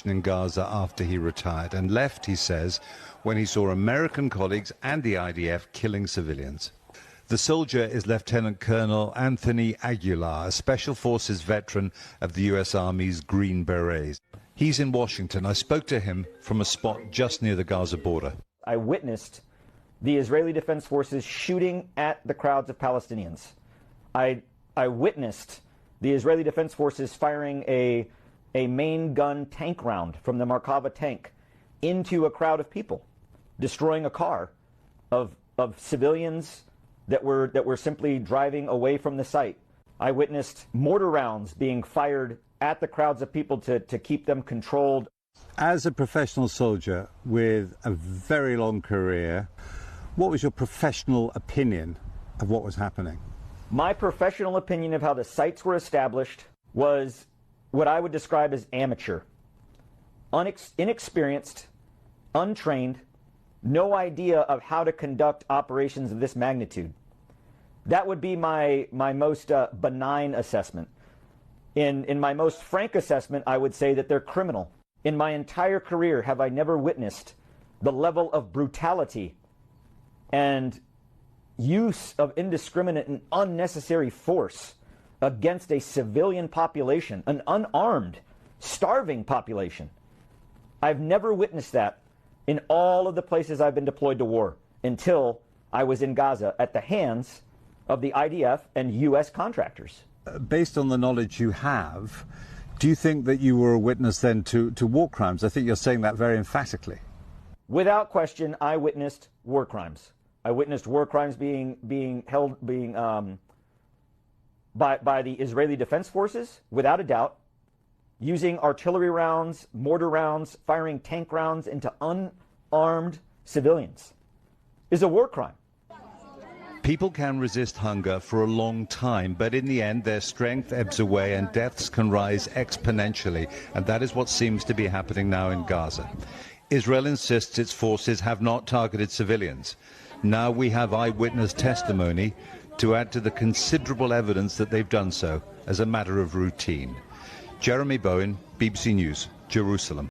in Gaza after he retired and left, he says, when he saw American colleagues and the IDF killing civilians. The soldier is Lieutenant Colonel Anthony Aguilar, a Special Forces veteran of the U.S. Army's Green Berets. He's in Washington. I spoke to him from a spot just near the Gaza border. I witnessed the Israeli Defense Forces shooting at the crowds of Palestinians. I witnessed the Israeli Defense Forces firing a main gun tank round from the Merkava tank into a crowd of people, destroying a car of civilians that were simply driving away from the site. I witnessed mortar rounds being fired at the crowds of people to keep them controlled. As a professional soldier with a very long career, what was your professional opinion of what was happening? My professional opinion of how the sites were established was what I would describe as amateur. Inexperienced, untrained, no idea of how to conduct operations of this magnitude. That would be my most benign assessment. In my most frank assessment, I would say that they're criminal. In my entire career, have I never witnessed the level of brutality and use of indiscriminate and unnecessary force against a civilian population, an unarmed, starving population. I've never witnessed that in all of the places I've been deployed to war until I was in Gaza at the hands of the IDF and U.S. contractors. Based on the knowledge you have, do you think that you were a witness then to war crimes? I think you're saying that very emphatically. Without question, I witnessed war crimes. I witnessed war crimes being held by the Israeli Defense Forces, without a doubt, using artillery rounds, mortar rounds, firing tank rounds into unarmed civilians is a war crime. People can resist hunger for a long time, but in the end their strength ebbs away and deaths can rise exponentially, and that is what seems to be happening now in Gaza. Israel insists its forces have not targeted civilians. Now we have eyewitness testimony to add to the considerable evidence that they've done so as a matter of routine. Jeremy Bowen, BBC News, Jerusalem.